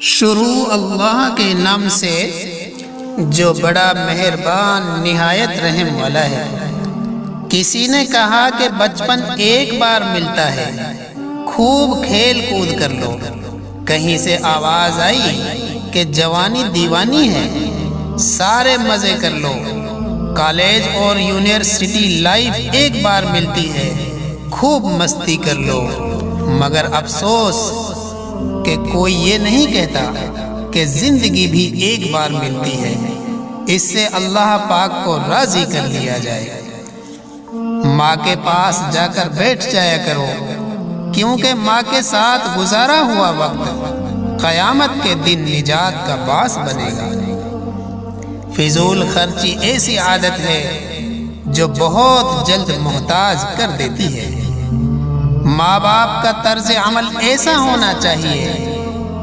شروع اللہ کے نام سے جو بڑا مہربان نہایت رحم والا ہے۔ کسی نے کہا کہ بچپن ایک بار ملتا ہے، خوب کھیل کود کر لو۔ کہیں سے آواز آئی کہ جوانی دیوانی ہے، سارے مزے کر لو۔ کالج اور یونیورسٹی لائف ایک بار ملتی ہے، خوب مستی کر لو۔ مگر افسوس کہ کوئی یہ نہیں کہتا کہ زندگی بھی ایک بار ملتی ہے، اس سے اللہ پاک کو راضی کر لیا جائے۔ ماں کے پاس جا کر بیٹھ جایا کرو، کیونکہ ماں کے ساتھ گزارا ہوا وقت قیامت کے دن نجات کا باعث بنے گا۔ فضول خرچی ایسی عادت ہے جو بہت جلد محتاج کر دیتی ہے۔ ماں باپ کا طرز عمل ایسا ہونا چاہیے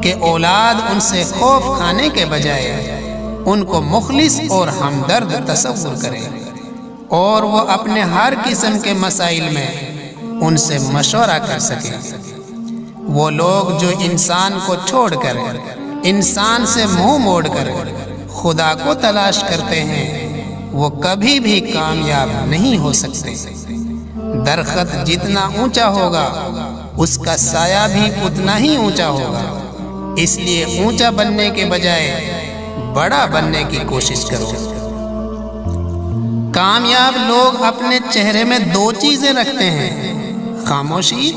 کہ اولاد ان سے خوف کھانے کے بجائے ان کو مخلص اور ہمدرد تصور کرے، اور وہ اپنے ہر قسم کے مسائل میں ان سے مشورہ کر سکے۔ وہ لوگ جو انسان کو چھوڑ کر، انسان سے منہ موڑ کر خدا کو تلاش کرتے ہیں، وہ کبھی بھی کامیاب نہیں ہو سکتے۔ درخت جتنا اونچا ہوگا اس کا سایہ بھی اتنا ہی اونچا ہوگا، اس لیے اونچا بننے کے بجائے بڑا بننے کی کوشش کرو۔ کامیاب لوگ اپنے چہرے میں دو چیزیں رکھتے ہیں، خاموشی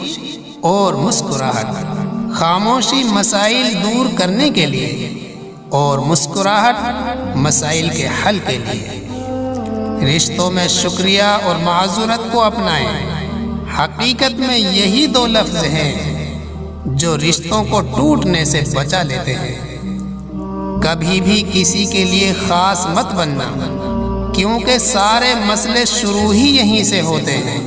اور مسکراہٹ۔ خاموشی مسائل دور کرنے کے لیے اور مسکراہٹ مسائل کے حل کے لیے۔ رشتوں میں شکریہ اور معذرت کو اپنائیں۔ حقیقت میں یہی دو لفظ ہیں جو رشتوں کو ٹوٹنے سے بچا لیتے ہیں۔ کبھی بھی کسی کے لیے خاص مت بننا، کیونکہ سارے مسئلے شروع ہی یہیں سے ہوتے ہیں۔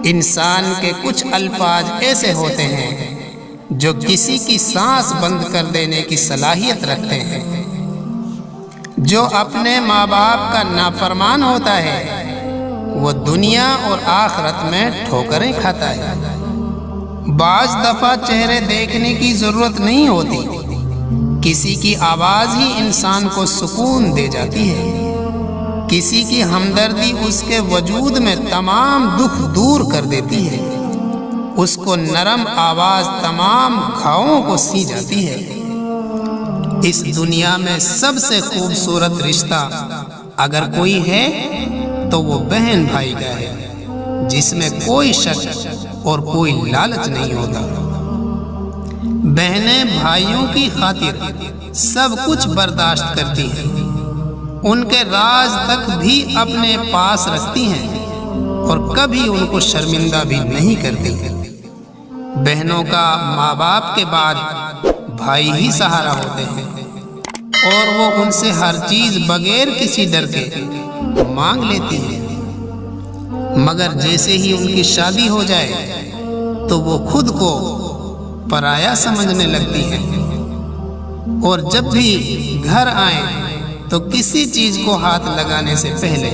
انسان کے کچھ الفاظ ایسے ہوتے ہیں جو کسی کی سانس بند کر دینے کی صلاحیت رکھتے ہیں۔ جو اپنے ماں باپ کا نافرمان ہوتا ہے وہ دنیا اور آخرت میں ٹھوکریں کھاتا ہے۔ بعض دفعہ چہرے دیکھنے کی ضرورت نہیں ہوتی، کسی کی آواز ہی انسان کو سکون دے جاتی ہے۔ کسی کی ہمدردی اس کے وجود میں تمام دکھ دور کر دیتی ہے، اس کو نرم آواز تمام گھاؤں کو سی جاتی ہے۔ اس دنیا میں سب سے خوبصورت رشتہ اگر کوئی ہے تو وہ بہن بھائی کا ہے، جس میں کوئی شک اور کوئی لالچ نہیں ہوتا۔ بہنیں بھائیوں کی خاطر سب کچھ برداشت کرتی ہیں، ان کے راز تک بھی اپنے پاس رکھتی ہیں اور کبھی ان کو شرمندہ بھی نہیں کرتی۔ بہنوں کا ماں باپ کے بعد بھائی ہی سہارا ہوتے ہیں، اور وہ ان سے ہر چیز بغیر کسی ڈر کے مانگ لیتی ہیں۔ مگر جیسے ہی ان کی شادی ہو جائے تو وہ خود کو پرایا سمجھنے لگتی ہیں، اور جب بھی گھر آئیں تو کسی چیز کو ہاتھ لگانے سے پہلے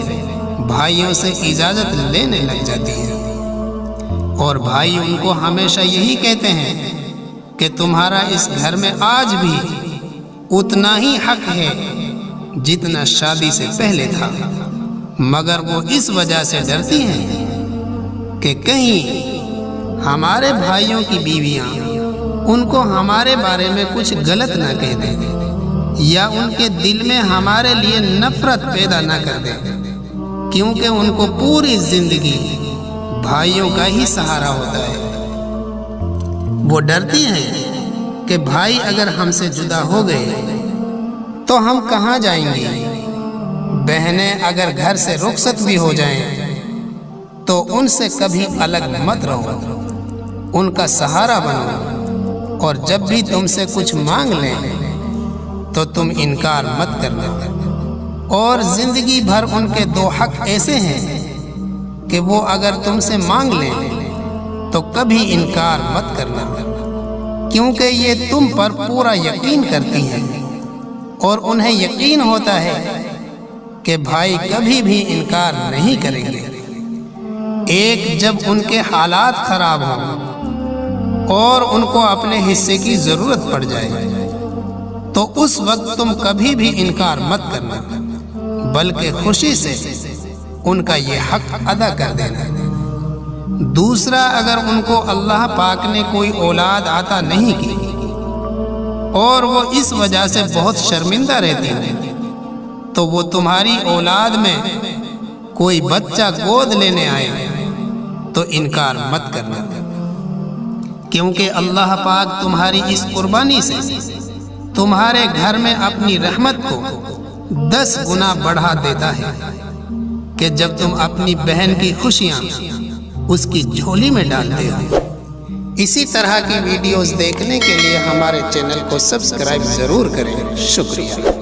بھائیوں سے اجازت لینے لگ جاتی ہیں۔ اور بھائی ان کو ہمیشہ یہی کہتے ہیں کہ تمہارا اس گھر میں آج بھی اتنا ہی حق ہے جتنا شادی سے پہلے تھا، مگر وہ اس وجہ سے ڈرتی ہیں کہ کہیں ہمارے بھائیوں کی بیویاں ان کو ہمارے بارے میں کچھ غلط نہ کہہ دیں، یا ان کے دل میں ہمارے لیے نفرت پیدا نہ کر دیں، کیونکہ ان کو پوری زندگی بھائیوں کا ہی سہارا ہوتا ہے۔ وہ ڈرتی ہیں کہ بھائی اگر ہم سے جدا ہو گئے تو ہم کہاں جائیں گے۔ بہنیں اگر گھر سے رخصت بھی ہو جائیں تو ان سے کبھی الگ مت رہو، ان کا سہارا بنو، اور جب بھی تم سے کچھ مانگ لیں تو تم انکار مت کرنا۔ اور زندگی بھر ان کے دو حق ایسے ہیں کہ وہ اگر تم سے مانگ لیں تو کبھی انکار مت کرنا، کیونکہ یہ تم پر پورا یقین کرتی ہیں، اور انہیں یقین ہوتا ہے کہ بھائی کبھی بھی انکار نہیں کریں گے۔ ایک جب ان کے حالات خراب ہوں اور ان کو اپنے حصے کی ضرورت پڑ جائے تو اس وقت تم کبھی بھی انکار مت کرنا، بلکہ خوشی سے ان کا یہ حق ادا کر دینا۔ دوسرا، اگر ان کو اللہ پاک نے کوئی اولاد عطا نہیں کی اور وہ اس وجہ سے بہت شرمندہ رہتی ہیں تو وہ تمہاری اولاد میں کوئی بچہ گود لینے آئے تو انکار مت کرنا، کیونکہ اللہ پاک تمہاری اس قربانی سے تمہارے گھر میں اپنی رحمت کو 10 گنا بڑھا دیتا ہے کہ جب تم اپنی بہن کی خوشیاں اس کی جھولی میں ڈالتے ہو۔ اسی طرح کی ویڈیوز دیکھنے کے لیے ہمارے چینل کو سبسکرائب ضرور کریں۔ شکریہ۔